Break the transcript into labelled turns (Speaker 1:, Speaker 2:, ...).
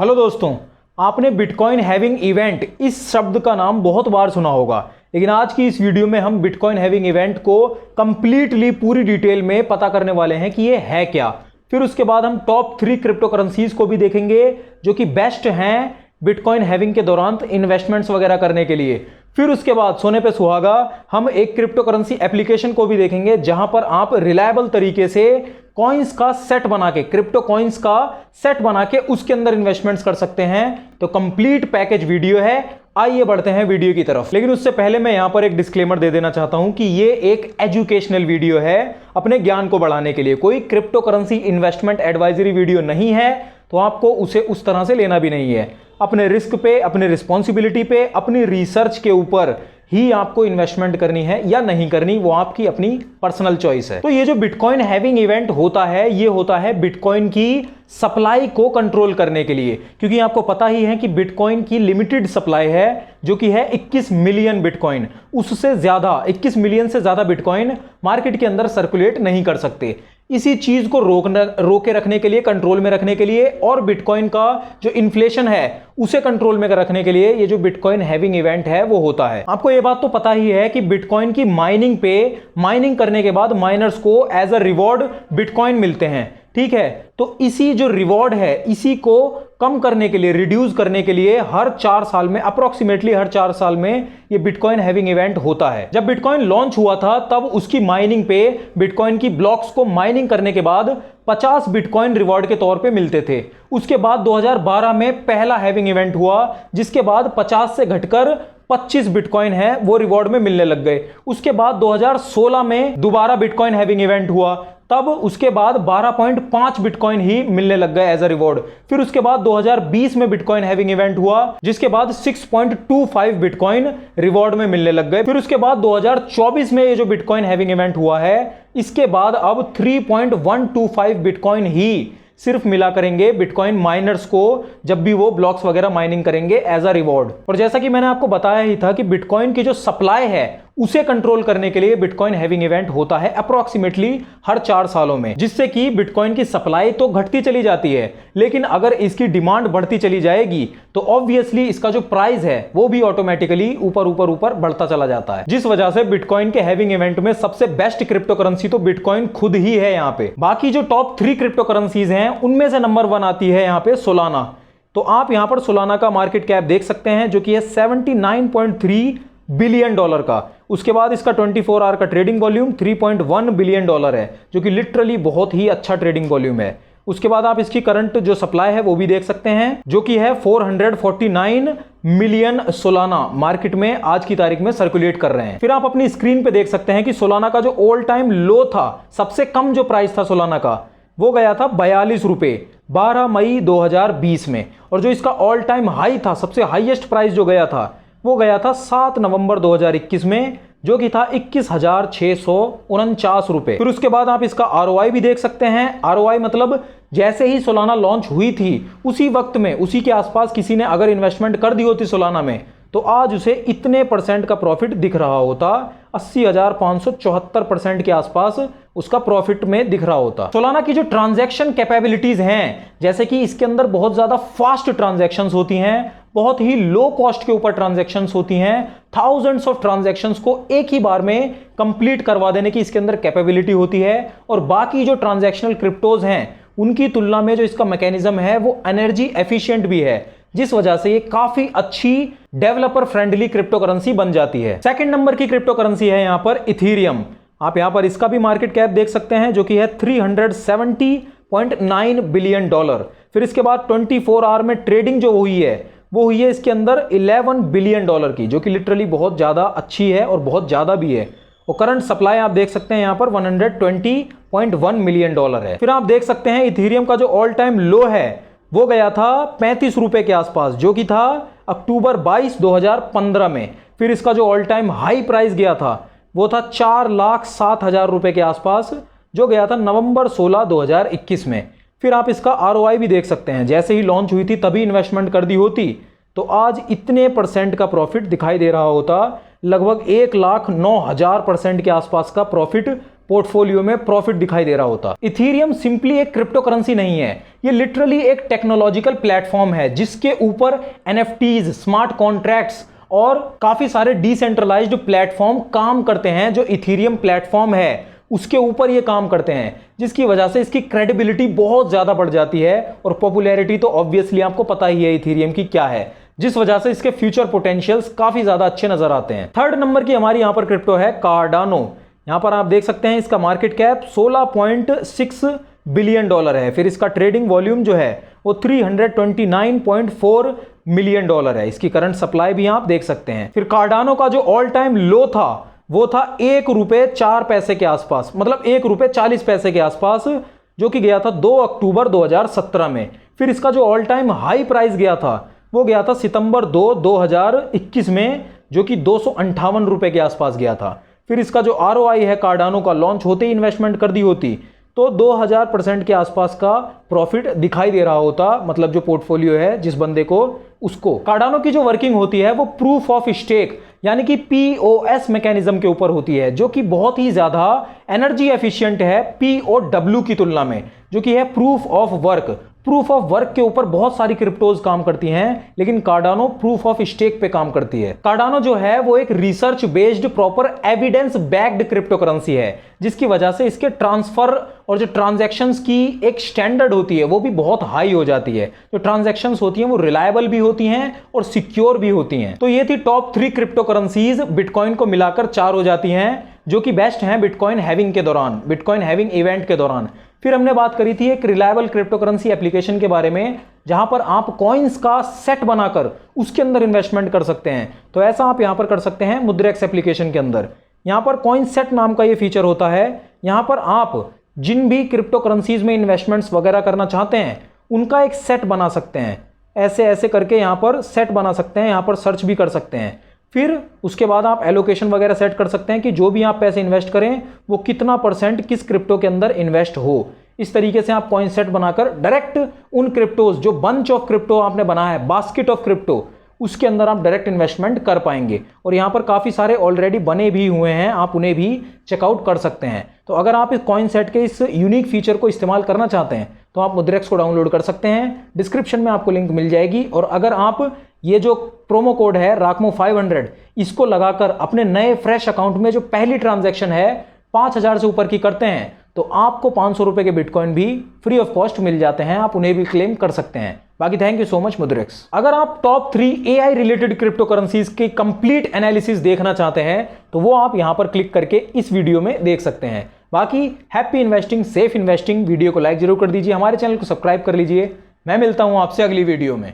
Speaker 1: Hello दोस्तों, आपने bitcoin having event इस शब्द का नाम बहुत बार सुना होगा, लेकिन आज की इस वीडियो में हम बिटकॉइन हैविंग इवेंट को कंप्लीटली पूरी डिटेल में पता करने वाले हैं कि ये है क्या। फिर उसके बाद हम टॉप 3 क्रिप्टो करेंसीज को भी देखेंगे जो कि बेस्ट हैं बिटकॉइन हैविंग के दौरान इन्वेस्टमेंट्स वगैरह करने के लिए। फिर उसके बाद सोने पे सुहागा हम एक क्रिप्टो करेंसी एप्लीकेशन को भी देखेंगे जहां पर आप रिलायबल तरीके से कॉइन्स का सेट बना के, क्रिप्टो कॉइन्स का सेट बना के उसके अंदर इन्वेस्टमेंट्स कर सकते हैं। तो कंप्लीट पैकेज वीडियो है, आइए बढ़ते हैं वीडियो की तरफ। लेकिन उससे पहले मैं यहां पर एक डिस्क्लेमर दे देना चाहता हूं कि ये एक एजुकेशनल वीडियो है, अपने ज्ञान को बढ़ाने के लिए। कोई crypto currency investment advisory video नहीं है, तो आपको उसे उस तरह से लेना भी नहीं है। अपने रिस्क पे, अपने रिस्पॉन्सिबिलिटी पे, अपनी रिसर्च के ऊपर ही आपको इन्वेस्टमेंट करनी है या नहीं करनी, वो आपकी अपनी पर्सनल चॉइस है। तो ये जो बिटकॉइन हैविंग इवेंट होता है, ये होता है बिटकॉइन की सप्लाई को कंट्रोल करने के लिए, क्योंकि आपको पता ही है कि बिटकॉइन की लिमिटेड सप्लाई है जो कि है 21 मिलियन बिटकॉइन। उससे ज्यादा 21 मिलियन से ज्यादा बिटकॉइन मार्केट के अंदर सर्कुलेट नहीं कर सकते। इसी चीज को रोके रखने के लिए, कंट्रोल में रखने के लिए और बिटकॉइन का जो इन्फ्लेशन है उसे कंट्रोल में रखने के लिए ये जो बिटकॉइन हैविंग इवेंट है वो होता है। आपको ये बात तो पता ही है कि बिटकॉइन की माइनिंग करने के बाद माइनर्स को एज अ रिवॉर्ड बिटकॉइन मिलते हैं, ठीक है। तो इसी जो रिवॉर्ड है इसी को कम करने के लिए, रिड्यूस करने के लिए हर 4 साल में, अप्रोक्सीमेटली हर 4 साल में ये बिटकॉइन हैविंग इवेंट होता है। जब बिटकॉइन लॉन्च हुआ था तब उसकी माइनिंग पे, बिटकॉइन की ब्लॉक्स को माइनिंग करने के बाद 50 बिटकॉइन रिवॉर्ड के तौर पे मिलते थे। उसके बाद 2012 में पहला हैविंग इवेंट हुआ, जिसके बाद 50 से घटकर 25 बिटकॉइन है वो रिवॉर्ड में मिलने लग गए। उसके बाद 2016 में दोबारा बिटकॉइन हैविंग इवेंट हुआ, तब उसके बाद 12.5 बिटकॉइन ही मिलने लग गए एज अ रिवॉर्ड। फिर उसके बाद 2020 में बिटकॉइन हैविंग इवेंट हुआ, जिसके बाद 6.25 बिटकॉइन रिवॉर्ड में मिलने लग गए। फिर उसके बाद 2024 में ये जो बिटकॉइन हैविंग इवेंट हुआ है, इसके बाद अब 3.125 बिटकॉइन ही सिर्फ मिला करेंगे बिटकॉइन माइनर्स को जब भी वो ब्लॉक्स वगैरह माइनिंग करेंगे एज अ रिवॉर्ड। और जैसा कि मैंने आपको बताया ही था कि बिटकॉइन की जो सप्लाई है उसे कंट्रोल करने के लिए बिटकॉइन हैविंग इवेंट होता है अप्रोक्सीमेटली हर 4 सालों में, जिससे कि बिटकॉइन की सप्लाई तो घटती चली जाती है, लेकिन अगर इसकी डिमांड बढ़ती चली जाएगी तो ऑब्वियसली इसका जो प्राइस है वो भी ऑटोमेटिकली ऊपर बढ़ता चला जाता है। जिस वजह से बिटकॉइन के हैविंग इवेंट में सबसे बेस्ट क्रिप्टो करेंसी तो बिटकॉइन खुद ही है यहाँ पे। बाकी जो टॉप 3 क्रिप्टो करेंसीज हैं उनमें से नंबर 1 आती है यहाँ पे सोलाना। तो आप यहाँ पर सोलाना का मार्केट कैप देख सकते हैं जो कि है $79.3 बिलियन का। उसके बाद इसका 24 आवर का ट्रेडिंग वॉल्यूम $3.1 बिलियन है, जो कि लिटरली बहुत ही अच्छा ट्रेडिंग वॉल्यूम है। उसके बाद आप इसकी करंट जो सप्लाई है वो भी देख सकते हैं, जो कि है 449 मिलियन सोलाना मार्केट में आज की तारीख में सर्कुलेट कर रहे हैं। फिर आप अपनी स्क्रीन पे देख सकते हैं कि सोलाना का जो ऑल टाइम लो था, सबसे कम जो प्राइस था सोलाना का, वो गया था 42 रुपए 12 मई 2020 में। और जो इसका ऑल टाइम हाई था, सबसे हाईएस्ट प्राइस जो गया था, वो गया था 7 नवंबर 2021 में, जो कि था 21,649 रुपए। फिर उसके बाद आप इसका ROI भी देख सकते हैं। ROI मतलब जैसे ही सोलाना लॉन्च हुई थी उसी वक्त में, उसी के आसपास किसी ने अगर इन्वेस्टमेंट कर दी होती सोलाना में, तो आज उसे इतने % का प्रॉफिट दिख रहा होता, 80,574% के आसपास उसका प्रॉफिट में दिख रहा होता। सोलाना की जो ट्रांजैक्शन कैपेबिलिटीज हैं, जैसे कि इसके अंदर बहुत ज्यादा फास्ट ट्रांजैक्शंस होती हैं, बहुत ही लो कॉस्ट के ऊपर ट्रांजैक्शंस होती हैं, थाउजेंड्स ऑफ ट्रांजैक्शंस को एक ही बार में कंप्लीट करवा देने की इसके अंदर कैपेबिलिटी होती है। और बाकी जो ट्रांजैक्शनल क्रिप्टोज हैं उनकी तुलना में जो इसका मैकेनिज्म है वो एनर्जी एफिशिएंट भी है, जिस वजह से ये काफी अच्छी डेवलपर फ्रेंडली क्रिप्टो करेंसी बन जाती है। सेकंड नंबर की क्रिप्टो करेंसी है यहाँ पर इथीरियम। आप यहाँ पर इसका भी मार्केट कैप देख सकते हैं, जो कि है $370.9 बिलियन। फिर इसके बाद 24 आवर में ट्रेडिंग जो हुई है वो हुई है इसके अंदर $11 बिलियन की, जो कि लिटरली बहुत ज्यादा अच्छी है और बहुत ज्यादा भी है। और करंट सप्लाई आप देख सकते हैं यहाँ पर $120.1 मिलियन है। फिर आप देख सकते हैं इथीरियम का जो ऑल टाइम लो है वो गया था 35 रुपए के आसपास, जो कि था अक्टूबर 22, 2015 में। फिर इसका जो ऑल टाइम हाई प्राइस गया था वो था 4,07,000 रुपए के आसपास, जो गया था नवंबर 16, 2021 में। फिर आप इसका ROI भी देख सकते हैं, जैसे ही लॉन्च हुई थी तभी इन्वेस्टमेंट कर दी होती तो आज इतने % का प्रॉफिट दिखाई दे रहा होता, लगभग 1,09,000% के आसपास का प्रॉफिट पोर्टफोलियो में प्रॉफिट दिखाई दे रहा होता। इथेरियम सिंपली एक क्रिप्टो करेंसी नहीं है, ये लिटरली एक टेक्नोलॉजिकल प्लेटफॉर्म है जिसके ऊपर एनएफटीज, स्मार्ट कॉन्ट्रैक्ट्स और काफी सारे डिसेंट्रलाइज्ड प्लेटफॉर्म काम करते हैं। जो इथेरियम प्लेटफॉर्म है उसके ऊपर ये काम करते हैं, जिसकी वजह से इसकी क्रेडिबिलिटी बहुत ज्यादा बढ़ जाती है और पॉपुलैरिटी तो ऑब्वियसली आपको पता ही है इथेरियम की क्या है, जिस वजह से इसके फ्यूचर पोटेंशियल्स काफी ज्यादा अच्छे नजर आते हैं। थर्ड नंबर की हमारी यहां पर क्रिप्टो है कार्डानो। यहां पर आप देख सकते हैं इसका मार्केट कैप 16.6 बिलियन डॉलर है। फिर इसका ट्रेडिंग वॉल्यूम जो है वो 329.4 मिलियन डॉलर है। इसकी करंट सप्लाई भी आप देख सकते हैं। फिर कार्डानो का जो ऑल टाइम लो था वो था ₹1.04 के आसपास, मतलब ₹1.40 के आसपास, जो कि गया था 2 अक्टूबर 2017 में। फिर इसका जो ऑल टाइम हाई प्राइस गया था वो गया था सितंबर 2, 2021 में, जो कि ₹258 के आसपास गया था। फिर इसका जो ROI है कार्डानो का, लॉन्च होते ही इन्वेस्टमेंट कर दी होती तो 2000% के आसपास का प्रॉफिट दिखाई दे रहा होता। मतलब जो पोर्टफोलियो है जिस बंदे को, उसको। कार्डानो की जो वर्किंग होती है वो प्रूफ ऑफ स्टेक यानी कि POS मैकेनिज्म के ऊपर होती है, जो कि बहुत ही ज्यादा एनर्जी एफिशिएंट है POW की तुलना में, जो कि है proof of work. Proof of work के ऊपर बहुत सारी क्रिप्टोज काम करती हैं, लेकिन कार्डानो प्रूफ ऑफ स्टेक पे काम करती है। कार्डानो जो है वो एक research based proper evidence backed crypto currency है, जिसकी वजह से इसके ट्रांसफर और जो ट्रांजैक्शंस की एक स्टैंडर्ड होती है वो भी बहुत हाई हो जाती है। जो ट्रांजैक्शंस होती हैं वो रिलायबल भी होती हैं और सिक्योर भी होती हैं। तो ये थी टॉप 3 क्रिप्टो करेंसीज, बिटकॉइन को मिलाकर 4 हो जाती हैं, जो कि बेस्ट हैं बिटकॉइन हैविंग के दौरान, बिटकॉइन हैविंग इवेंट के दौरान। फिर हमने बात करी थी एक रिलायबल क्रिप्टो करेंसी एप्लीकेशन के बारे में, जहां पर आप कॉइन्स का सेट बनाकर उसके अंदर इन्वेस्टमेंट कर सकते हैं। तो ऐसा आप यहां पर कर सकते हैं मुद्रेक्स एप्लीकेशन के अंदर। यहां पर कॉइन सेट नाम का ये फीचर होता है। यहां पर आप जिन भी क्रिप्टो करेंसीज में इन्वेस्टमेंट्स वगैरह करना चाहते हैं उनका एक सेट बना सकते हैं। ऐसे ऐसे करके यहां पर सेट बना सकते हैं, यहां पर सर्च भी कर सकते हैं। फिर उसके बाद आप एलोकेशन वगैरह सेट कर सकते हैं कि जो भी आप पैसे इन्वेस्ट करें वो कितना % किस क्रिप्टो के अंदर इन्वेस्ट हो। इस तरीके से आप कॉइन सेट बनाकर डायरेक्ट उन क्रिप्टोज, जो बंच ऑफ क्रिप्टो आपने बनाया है, बास्केट ऑफ क्रिप्टो, उसके अंदर आप डायरेक्ट इन्वेस्टमेंट कर पाएंगे। और यहाँ पर काफ़ी सारे ऑलरेडी बने भी हुए हैं, आप उन्हें भी चेकआउट कर सकते हैं। तो अगर आप इस कॉइन सेट के इस यूनिक फीचर को इस्तेमाल करना चाहते हैं तो आप मुद्रेक्स को डाउनलोड कर सकते हैं। डिस्क्रिप्शन में आपको लिंक मिल जाएगी। और अगर आप ये जो प्रोमो कोड है राकमो 500, इसको लगाकर अपने नए फ्रेश अकाउंट में जो पहली ट्रांजैक्शन है 5000 से ऊपर की करते हैं तो आपको 500 रुपए के बिटकॉइन भी फ्री ऑफ कॉस्ट मिल जाते हैं, आप उन्हें भी क्लेम कर सकते हैं। बाकी थैंक यू सो मच मुद्रेक्स। अगर आप top 3 AI related crypto currencies के कंप्लीट एनालिसिस देखना चाहते हैं तो वो आप यहां पर क्लिक करके इस वीडियो में देख सकते हैं। बाकी happy investing, safe investing. Video को लाइक जरूर कर दीजिए, हमारे चैनल को सब्सक्राइब कर लीजिए। मैं मिलता हूं आपसे अगली वीडियो में।